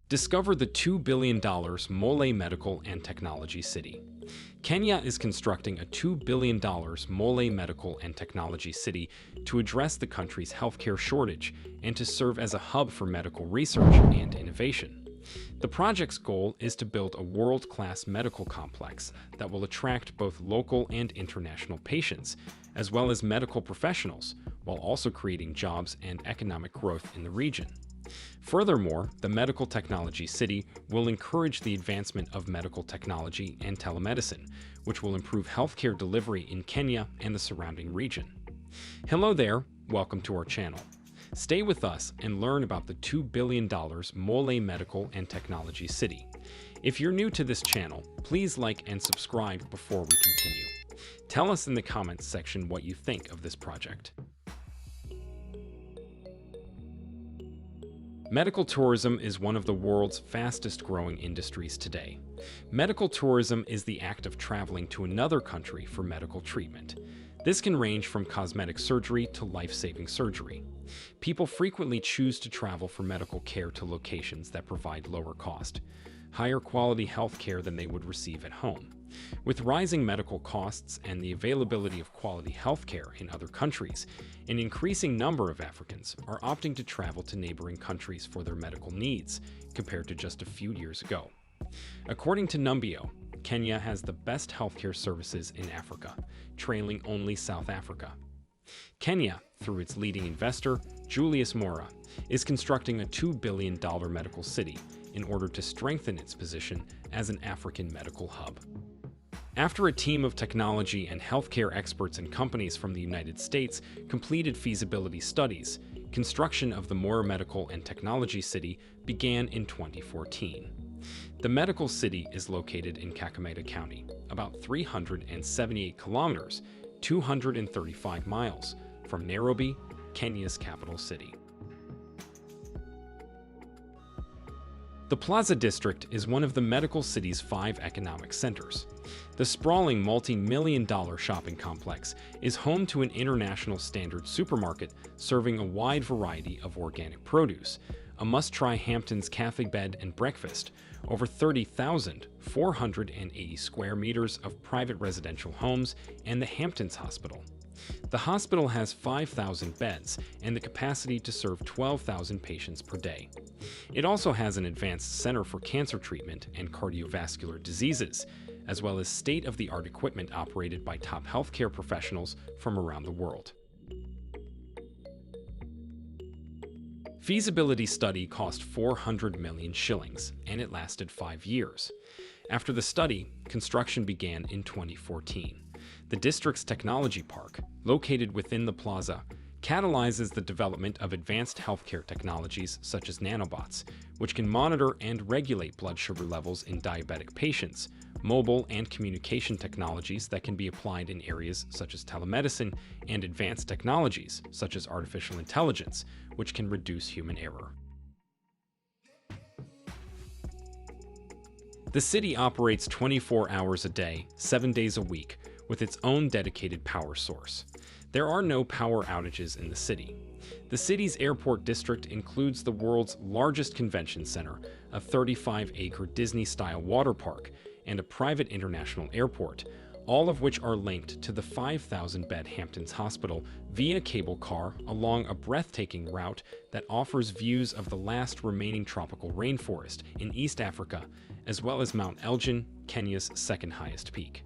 Discover the $2 billion Mwale Medical and Technology City. Kenya is constructing a $2 billion Mwale Medical and Technology City to address the country's healthcare shortage and to serve as a hub for medical research and innovation. The project's goal is to build a world-class medical complex that will attract both local and international patients, as well as medical professionals, while also creating jobs and economic growth in the region. Furthermore, the Medical Technology City will encourage the advancement of medical technology and telemedicine, which will improve healthcare delivery in Kenya and the surrounding region. Hello there, welcome to our channel. Stay with us and learn about the $2 billion Mwale Medical and Technology City. If you're new to this channel, please like and subscribe before we continue. Tell us in the comments section what you think of this project. Medical tourism is one of the world's fastest-growing industries today. Medical tourism is the act of traveling to another country for medical treatment. This can range from cosmetic surgery to life-saving surgery. People frequently choose to travel for medical care to locations that provide lower cost, higher quality health care than they would receive at home. With rising medical costs and the availability of quality health care in other countries, an increasing number of Africans are opting to travel to neighboring countries for their medical needs, compared to just a few years ago. According to 2Billion, Kenya has the best healthcare services in Africa, trailing only South Africa. Kenya, through its leading investor, Julius Mora, is constructing a $2 billion medical city in order to strengthen its position as an African medical hub. After a team of technology and healthcare experts and companies from the United States completed feasibility studies, construction of the Mora Medical and Technology City began in 2014. The medical city is located in Kakamega County, about 378 kilometers, 235 miles, from Nairobi, Kenya's capital city. The Plaza District is one of the medical city's 5 economic centers. The sprawling multi-million-dollar shopping complex is home to an international standard supermarket serving a wide variety of organic produce, a must-try Hamptons cafe bed and breakfast, over 30,480 square meters of private residential homes, and the Hamptons Hospital. The hospital has 5,000 beds and the capacity to serve 12,000 patients per day. It also has an advanced center for cancer treatment and cardiovascular diseases, as well as state-of-the-art equipment operated by top healthcare professionals from around the world. Feasibility study cost 400 million shillings, and it lasted 5 years. After the study, construction began in 2014. The district's technology park, located within the plaza, catalyzes the development of advanced healthcare technologies such as nanobots, which can monitor and regulate blood sugar levels in diabetic patients, mobile and communication technologies that can be applied in areas such as telemedicine, and advanced technologies such as artificial intelligence, which can reduce human error. The city operates 24 hours a day, 7 days a week, with its own dedicated power source. There are no power outages in the city. The city's airport district includes the world's largest convention center, a 35-acre Disney-style water park, and a private international airport, all of which are linked to the 5,000-bed Hamptons Hospital via cable car along a breathtaking route that offers views of the last remaining tropical rainforest in East Africa, as well as Mount Elgin, Kenya's second-highest peak.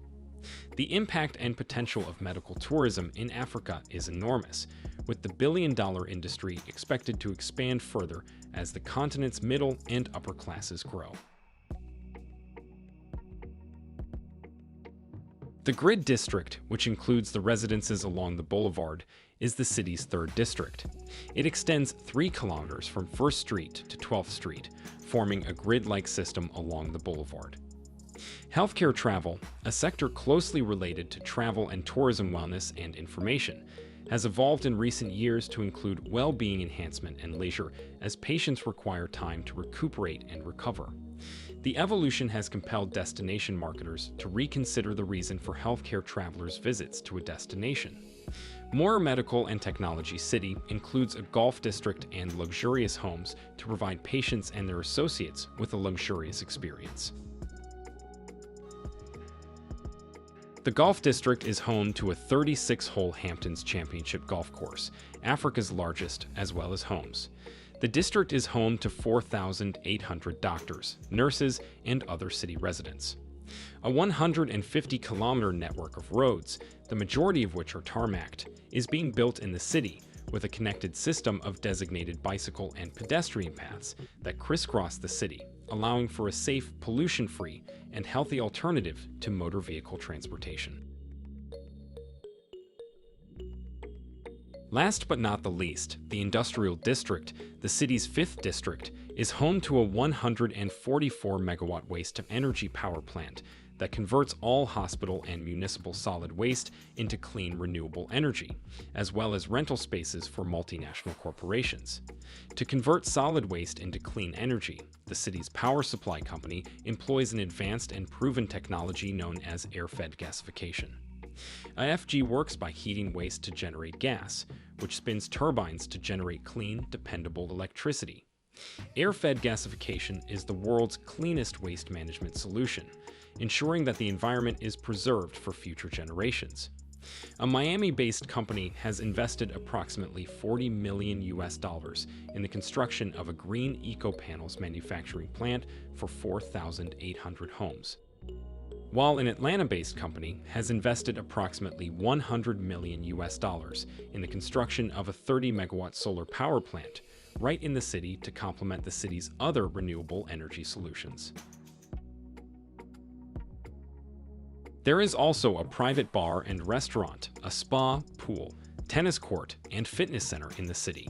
The impact and potential of medical tourism in Africa is enormous, with the billion-dollar industry expected to expand further as the continent's middle and upper classes grow. The Grid District, which includes the residences along the boulevard, is the city's 3rd district. It extends 3 kilometers from 1st Street to 12th Street, forming a grid-like system along the boulevard. Healthcare travel, a sector closely related to travel and tourism wellness and information, has evolved in recent years to include well-being enhancement and leisure as patients require time to recuperate and recover. The evolution has compelled destination marketers to reconsider the reason for healthcare travelers' visits to a destination. Mwale Medical and Technology City includes a golf district and luxurious homes to provide patients and their associates with a luxurious experience. The golf district is home to a 36-hole Hamptons Championship golf course, Africa's largest, as well as homes. The district is home to 4,800 doctors, nurses, and other city residents. A 150-kilometer network of roads, the majority of which are tarmacked, is being built in the city, with a connected system of designated bicycle and pedestrian paths that crisscross the city, allowing for a safe, pollution-free, and healthy alternative to motor vehicle transportation. Last but not the least, the Industrial District, the city's 5th district, is home to a 144-megawatt waste-to-energy power plant that converts all hospital and municipal solid waste into clean, renewable energy, as well as rental spaces for multinational corporations. To convert solid waste into clean energy, the city's power supply company employs an advanced and proven technology known as air-fed gasification. IFG works by heating waste to generate gas, which spins turbines to generate clean, dependable electricity. Air-fed gasification is the world's cleanest waste management solution, ensuring that the environment is preserved for future generations. A Miami-based company has invested approximately $40 million in the construction of a green eco-panels manufacturing plant for 4,800 homes, while an Atlanta-based company has invested approximately $100 million in the construction of a 30-megawatt solar power plant right in the city to complement the city's other renewable energy solutions. There is also a private bar and restaurant, a spa, pool, tennis court, and fitness center in the city.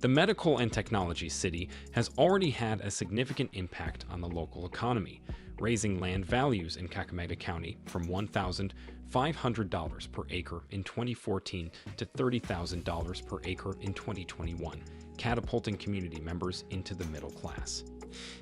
The Medical and Technology City has already had a significant impact on the local economy, raising land values in Kakamega County from $1,500 per acre in 2014 to $30,000 per acre in 2021, catapulting community members into the middle class.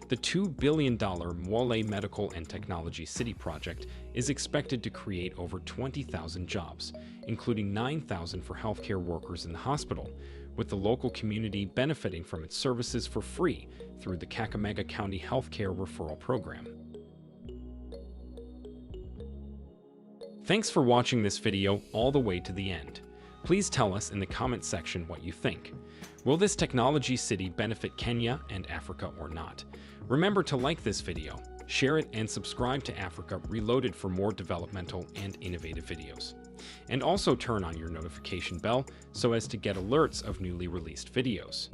The $2 billion Mwale Medical and Technology City project is expected to create over 20,000 jobs, including 9,000 for healthcare workers in the hospital, with the local community benefiting from its services for free through the Kakamega County Healthcare Referral Program. Thanks for watching this video all the way to the end. Please tell us in the comment section what you think. Will this technology city benefit Kenya and Africa or not? Remember to like this video, share it, and subscribe to Africa Reloaded for more developmental and innovative videos. And also turn on your notification bell so as to get alerts of newly released videos.